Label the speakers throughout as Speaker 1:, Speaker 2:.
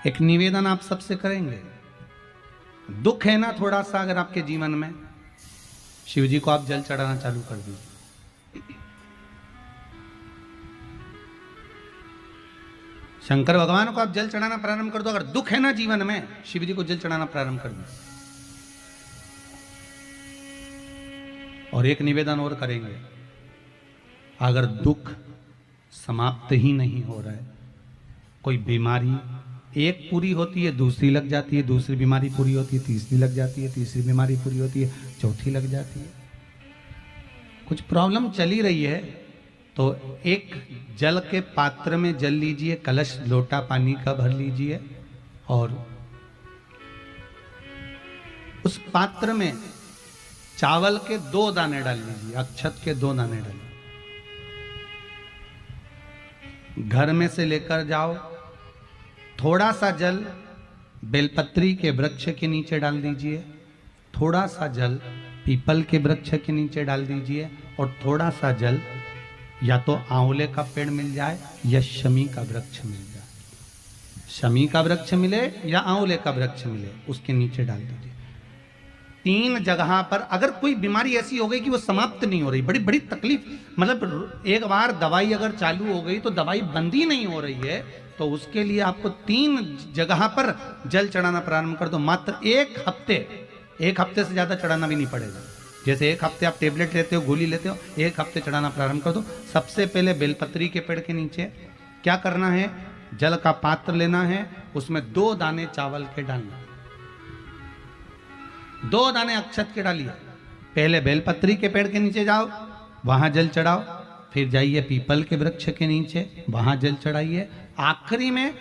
Speaker 1: एक निवेदन आप सबसे करेंगे। दुख है ना थोड़ा सा अगर आपके जीवन में, शिव जी को आप जल चढ़ाना चालू कर दीजिए। शंकर भगवान को आप जल चढ़ाना प्रारंभ कर दो। अगर दुख है ना जीवन में, शिव जी को जल चढ़ाना प्रारंभ कर दो। और एक निवेदन और करेंगे, अगर दुख समाप्त ही नहीं हो रहा है, कोई बीमारी एक पूरी होती है दूसरी लग जाती है, दूसरी बीमारी पूरी होती है तीसरी लग जाती है, तीसरी बीमारी पूरी होती है चौथी लग जाती है, कुछ प्रॉब्लम चली रही है, तो एक जल के पात्र में जल लीजिए, कलश लोटा पानी का भर लीजिए और उस पात्र में चावल के 2 दाने डाल लीजिए, अक्षत के 2 दाने डालिए। घर में से लेकर जाओ, थोड़ा सा जल बेलपत्री के वृक्ष के नीचे डाल दीजिए, थोड़ा सा जल पीपल के वृक्ष के नीचे डाल दीजिए और थोड़ा सा जल या तो आंवले का पेड़ मिल जाए या शमी का वृक्ष मिल जाए, शमी का वृक्ष मिले या आंवले का वृक्ष मिले, उसके नीचे डाल दीजिए। 3 जगह पर अगर कोई बीमारी ऐसी हो गई कि वो समाप्त नहीं हो रही, बड़ी बड़ी तकलीफ, मतलब एक बार दवाई अगर चालू हो गई तो दवाई बंद ही नहीं हो रही है, तो उसके लिए आपको 3 जगह पर जल चढ़ाना प्रारंभ कर दो। मात्र 1 हफ्ते से ज्यादा चढ़ाना भी नहीं पड़ेगा। जैसे 1 हफ्ते आप टेबलेट लेते हो, गोली लेते हो, 1 हफ्ते चढ़ाना प्रारंभ कर दो। सबसे पहले बेलपत्री के पेड़ के नीचे क्या करना है, जल का पात्र लेना है, उसमें 2 दाने चावल के डालना, 2 दाने अक्षत के डालिए। पहले बेलपत्री के पेड़ के नीचे जाओ, वहां जल चढ़ाओ, फिर जाइए पीपल के वृक्ष के नीचे, वहां जल चढ़ाइए, आखिरी में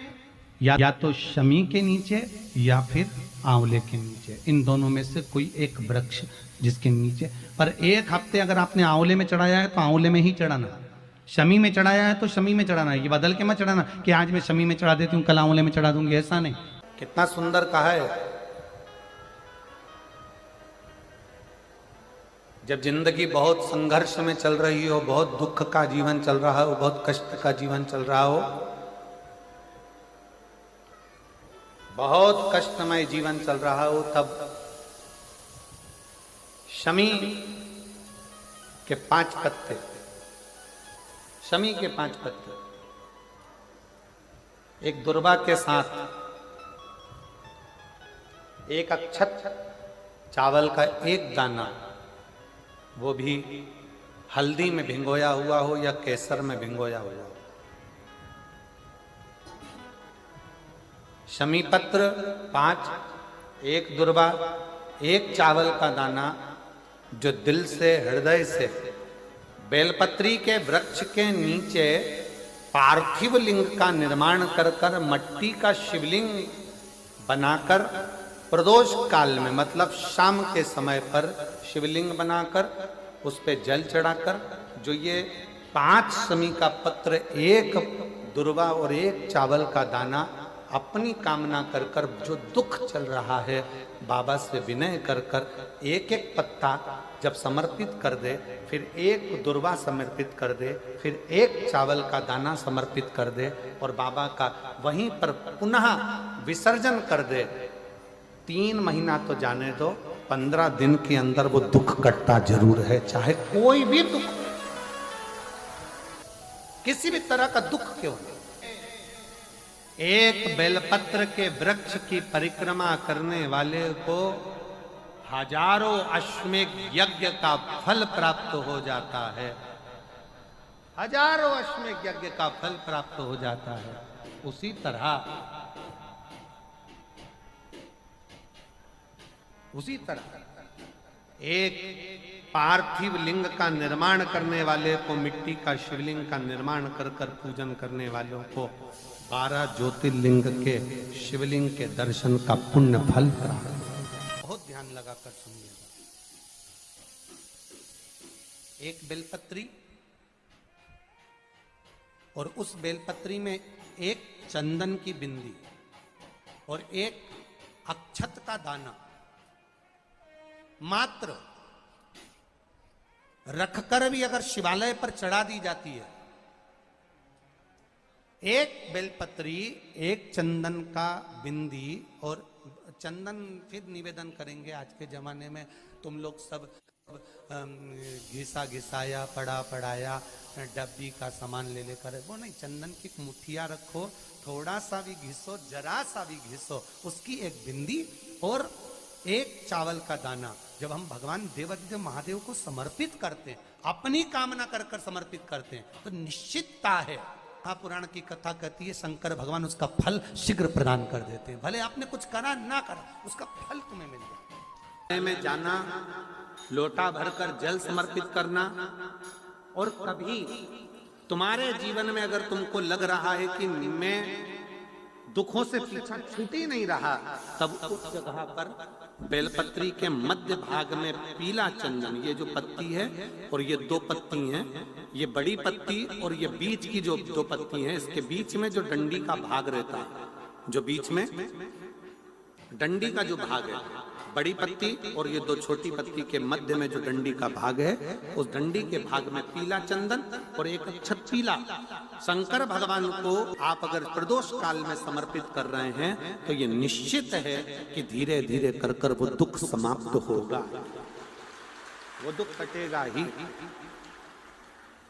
Speaker 1: या तो शमी के नीचे या फिर आंवले के नीचे, इन दोनों में से कोई एक वृक्ष जिसके नीचे। पर 1 हफ्ते अगर आपने आंवले में चढ़ाया है तो आंवले में ही चढ़ाना, शमी में चढ़ाया है तो शमी में चढ़ाना है। ये बदल के मत चढ़ाना कि आज मैं शमी में चढ़ा देती हूँ कल आंवले में चढ़ा दूंगी, ऐसा नहीं। कितना सुंदर कहा है। जब जिंदगी बहुत संघर्ष में चल रही हो, बहुत दुख का जीवन चल रहा हो, बहुत कष्ट का जीवन चल रहा हो, बहुत कष्टमय जीवन चल रहा हो, तब शमी के 5 पत्ते, शमी के 5 पत्ते, एक दुर्वा के साथ, एक अक्षत चावल का 1 दाना, वो भी हल्दी में भिंगोया हुआ हो या केसर में भिंगोया हुआ हो, शमी पत्र 5, 1 दुर्वा, 1 चावल का दाना, जो दिल से हृदय से बेलपत्री के वृक्ष के नीचे पार्थिव लिंग का निर्माण कर कर, मट्टी का शिवलिंग बनाकर, प्रदोष काल में मतलब शाम के समय पर शिवलिंग बनाकर उस पे जल चढ़ाकर, जो ये 5 शमी का पत्र, 1 दुर्वा और 1 चावल का दाना, अपनी कामना कर कर जो दुख चल रहा है बाबा से विनय कर कर 1-1 पत्ता जब समर्पित कर दे, फिर 1 दुर्वा समर्पित कर दे, फिर 1 चावल का दाना समर्पित कर दे और बाबा का वहीं पर पुनः विसर्जन कर दे, 3 महीना तो जाने दो, 15 दिन के अंदर वो दुख कटता जरूर है, चाहे कोई भी दुख, किसी भी तरह का दुख क्यों नहीं। 1 बेलपत्र के वृक्ष की परिक्रमा करने वाले को हजारों अश्वमेध यज्ञ का फल प्राप्त हो जाता है, हजारों अश्वमेध यज्ञ का फल प्राप्त हो जाता है। उसी तरह एक पार्थिव लिंग का निर्माण करने वाले को, मिट्टी का शिवलिंग का निर्माण कर कर पूजन करने वालों को 12 ज्योतिर्लिंग के शिवलिंग के दर्शन का पुण्य फल प्राप्त। बहुत ध्यान लगाकर सुनिएगा। एक बेलपत्री और उस बेलपत्री में 1 चंदन की बिंदी और 1 अक्षत का दाना मात्र रखकर भी अगर शिवालय पर चढ़ा दी जाती है एक बेलपत्री, एक चंदन का बिंदी, और चंदन फिर निवेदन करेंगे। आज के जमाने में तुम लोग सब घिसा घिसाया, पड़ा पड़ाया, डब्बी का सामान ले लेकर, वो नहीं, चंदन की मुठिया रखो, थोड़ा सा भी घिसो, जरा सा भी घिसो, उसकी एक बिंदी और एक चावल का दाना। जब हम भगवान देवाधिदेव महादेव को समर्पित करते हैं, अपनी कामना कर कर समर्पित करते हैं, तो निश्चितता है, महापुराण की कथा कहती है, शंकर भगवान उसका फल शीघ्र प्रदान कर देते हैं। भले आपने कुछ करा ना करा, उसका फल तुम्हें मिल जाए। में जाना, लोटा भरकर जल समर्पित करना, और कभी तुम्हारे जीवन में अगर तुमको लग रहा है कि मैं दुखों से पीछा छूट ही नहीं रहा, तब उस जगह पर बेलपत्री के मध्य भाग में पीला चंदन, ये जो पत्ती है और ये दो पत्ती हैं, ये बड़ी पत्ती और ये बीच की जो दो पत्ती हैं, इसके बीच में जो डंडी का भाग रहता है, जो बीच में डंडी का जो भाग है, बड़ी पत्ती और ये दो छोटी पत्ती के मध्य में जो डंडी का भाग है, उस डंडी के भाग में पीला चंदन और एक अक्षत पीला, शंकर भगवान को आप अगर प्रदोष काल में समर्पित कर रहे हैं, तो ये निश्चित है कि धीरे धीरे कर कर वो दुख समाप्त होगा, वो दुख कटेगा ही।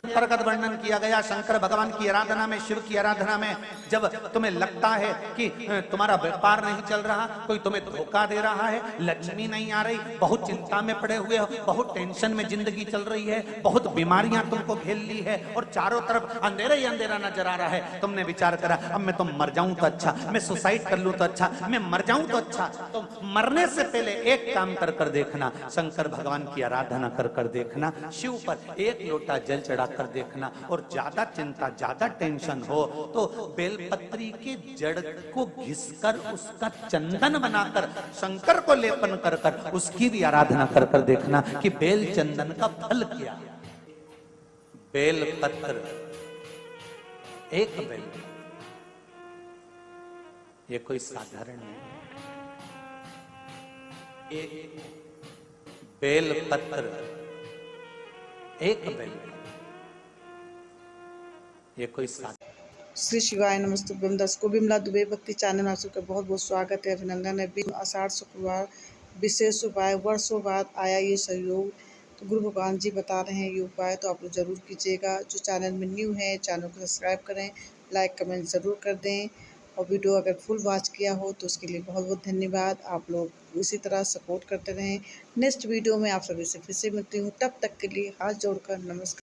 Speaker 1: प्रकट वर्णन किया गया शंकर भगवान की आराधना में, शिव की आराधना में, जब तुम्हें लगता है कि तुम्हारा व्यापार नहीं चल रहा, कोई तुम्हें धोखा दे रहा है, लक्ष्मी नहीं आ रही, बहुत चिंता में पड़े हुए हो, बहुत टेंशन में जिंदगी चल रही है, बहुत बीमारियां तुमको घेर ली है और चारों तरफ अंधेरा ही अंधेरा नजर आ रहा है, तुमने विचार करा अब मैं तो मर जाऊं तो अच्छा, मैं सुसाइड कर लूं तो अच्छा, मैं मर जाऊं तो अच्छा, तो मरने से पहले एक काम कर कर देखना, शंकर भगवान की आराधना कर कर देखना, शिव पर एक लोटा जल चढ़ा कर देखना, और ज्यादा चिंता, ज्यादा टेंशन हो तो बेलपत्री के जड़ को घिसकर उसका चंदन बनाकर शंकर को लेपन कर कर उसकी भी आराधना कर कर देखना कि बेल चंदन का फल क्या। बेलपत्र, एक बेल, ये कोई साधारण नहीं, एक बेलपत्र, एक बेल, ये कोई
Speaker 2: श्री शिवाय नमस्ते। दर्शकों, बिमला दुबे भक्ति चैनल में आप सबका बहुत बहुत स्वागत है, अभिनंदन है। आषाढ़ शुक्रवार विशेष उपाय, वर्षों बाद आया ये सहयोग, तो गुरु भगवान जी बता रहे हैं ये उपाय, तो आप लोग जरूर कीजिएगा। जो चैनल में न्यू है, चैनल को सब्सक्राइब करें, लाइक कमेंट ज़रूर कर दें, और वीडियो अगर फुल वॉच किया हो तो उसके लिए बहुत बहुत धन्यवाद। आप लोग इसी तरह सपोर्ट करते रहें। नेक्स्ट वीडियो में आप सभी से फिर से मिलती हूँ, तब तक के लिए हाथ जोड़कर नमस्कार।